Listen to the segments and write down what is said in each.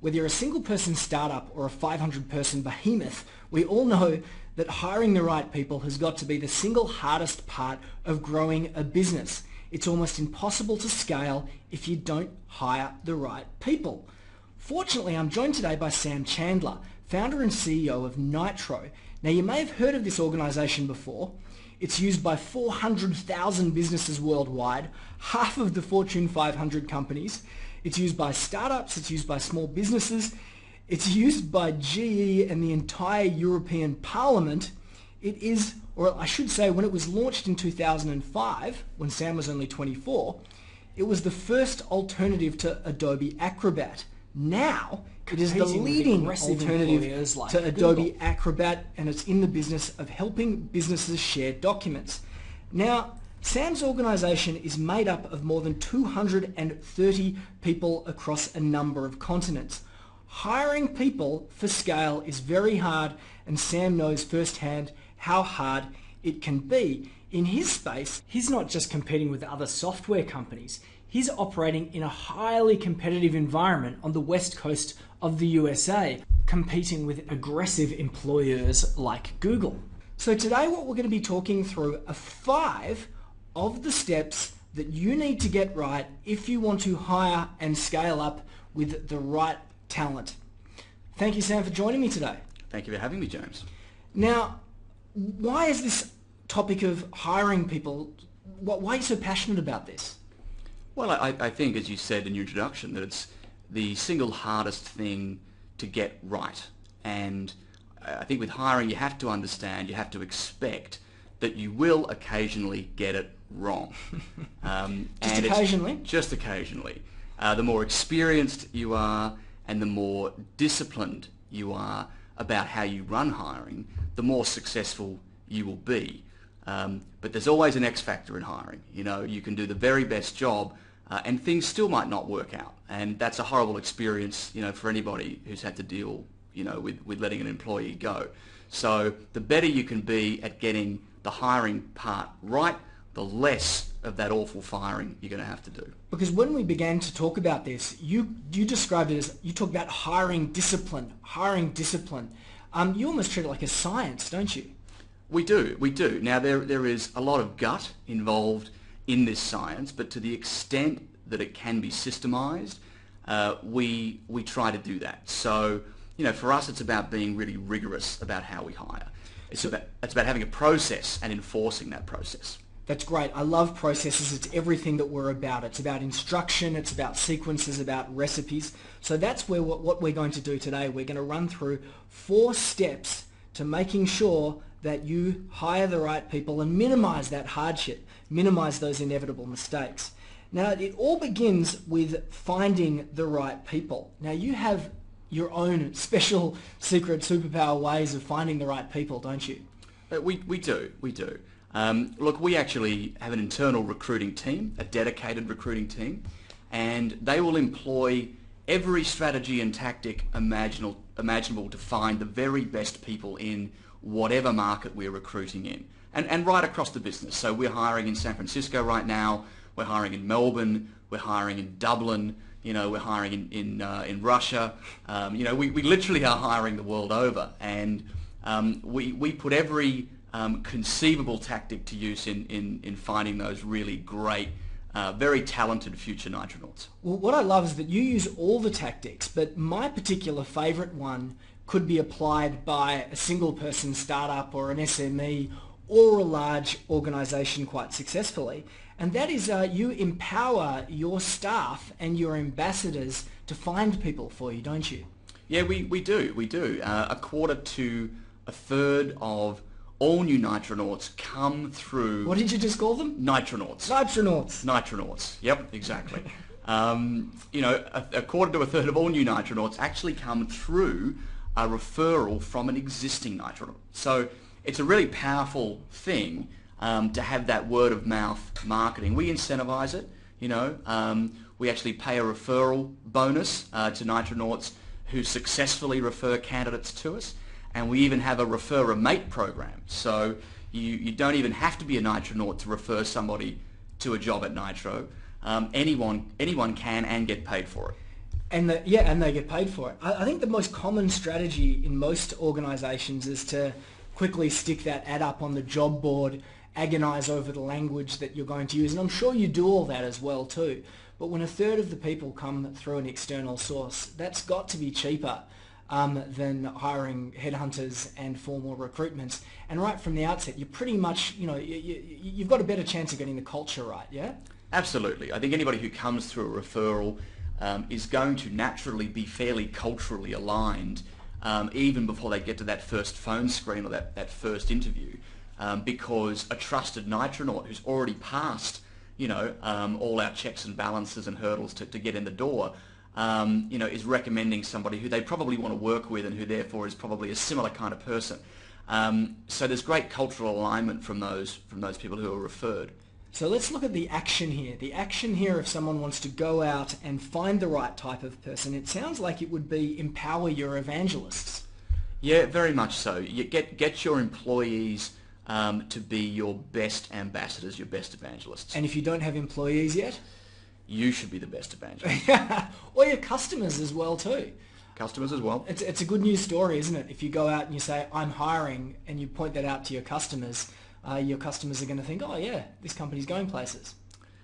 Whether you're a single-person startup or a 500-person behemoth, we all know that hiring the right people has got to be the single hardest part of growing a business. It's almost impossible to scale if you don't hire the right people. Fortunately, I'm joined today by Sam Chandler, founder and CEO of Nitro. Now, you may have heard of this organization before. It's used by 400,000 businesses worldwide, half of the Fortune 500 companies. It's used by startups, it's used by small businesses, it's used by GE and the entire European Parliament. It is, or I should say, when it was launched in 2005, when Sam was only 24, it was the first alternative to Adobe Acrobat. Now, it is the leading alternative to Adobe Acrobat, and it's in the business of helping businesses share documents. Now, Sam's organization is made up of more than 230 people across a number of continents. Hiring people for scale is very hard, and Sam knows firsthand how hard it can be. In his space, he's not just competing with other software companies. He's operating in a highly competitive environment on the west coast of the USA, competing with aggressive employers like Google. So today what we're going to be talking through are 5 of the steps that you need to get right if you want to hire and scale up with the right talent. Thank you, Sam, for joining me today. Thank you for having me, James. Now, why is this topic of hiring people, why are you so passionate about this? Well, I think, as you said in your introduction, that it's the single hardest thing to get right. And I think with hiring, you have to understand, you have to expect that you will occasionally get it wrong. Just occasionally? Just occasionally. The more experienced you are and the more disciplined you are about how you run hiring, the more successful you will be. But there's always an X factor in hiring. You know, you can do the very best job and things still might not work out. And that's a horrible experience, you know, for anybody who's had to deal, you know, with letting an employee go. So the better you can be at getting the hiring part right, the less of that awful firing you're going to have to do. Because when we began to talk about this, you described it as, you talk about hiring discipline. You almost treat it like a science, don't you? We do. Now, there is a lot of gut involved in this science, but to the extent that it can be systemized, we try to do that. So, you know, for us, it's about being really rigorous about how we hire. It's about having a process and enforcing that process. That's great. I love processes. It's everything that we're about. It's about instruction. It's about sequences, about recipes. So that's where what we're going to do today. We're going to run through 4 steps to making sure that you hire the right people and minimize that hardship, minimize those inevitable mistakes. Now, it all begins with finding the right people. Now, you have your own special secret superpower ways of finding the right people, don't you? We do. Look, we actually have an internal recruiting team, a dedicated recruiting team, and they will employ every strategy and tactic imaginable to find the very best people in whatever market we're recruiting in, and right across the business. So we're hiring in San Francisco right now, we're hiring in Melbourne, we're hiring in Dublin, you know, we're hiring in Russia. You know, we literally are hiring the world over, and we put every conceivable tactic to use in finding those really great, very talented future Nitronauts. Well, what I love is that you use all the tactics, but my particular favorite one could be applied by a single person startup or an SME or a large organization quite successfully. And that is you empower your staff and your ambassadors to find people for you, don't you? Yeah, we do. A quarter to a third of all new Nitronauts come through... What did you just call them? Nitronauts. Nitronauts. Yep, exactly. You know, a quarter to a third of all new Nitronauts actually come through a referral from an existing Nitronaut. So it's a really powerful thing to have that word of mouth marketing. We incentivize it, you know. We actually pay a referral bonus to Nitronauts who successfully refer candidates to us. And we even have a refer a mate program. So you don't even have to be a Nitronaut to refer somebody to a job at Nitro. Anyone can and get paid for it. And and they get paid for it. I think the most common strategy in most organisations is to quickly stick that ad up on the job board, agonise over the language that you're going to use, and I'm sure you do all that as well too. But when a third of the people come through an external source, that's got to be cheaper than hiring headhunters and formal recruitments. And right from the outset, you're pretty much, you've got a better chance of getting the culture right, yeah? Absolutely. I think anybody who comes through a referral is going to naturally be fairly culturally aligned even before they get to that first phone screen or that first interview, because a trusted Nitronaut who's already passed all our checks and balances and hurdles to get in the door, is recommending somebody who they probably want to work with and who therefore is probably a similar kind of person. So there's great cultural alignment from those people who are referred. So let's look at the action here. The action here, if someone wants to go out and find the right type of person, it sounds like it would be empower your evangelists. Yeah, very much so. You get your employees to be your best ambassadors, your best evangelists. And if you don't have employees yet? You should be the best evangelist. Or your customers as well too. Customers as well. It's a good news story, isn't it? If you go out and you say, I'm hiring, and you point that out to your customers are going to think, oh yeah, this company's going places.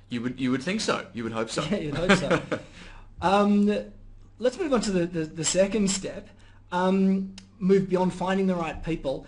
You would think so. You would hope so. Yeah, you'd hope so. Let's move on to the second step. Move beyond finding the right people.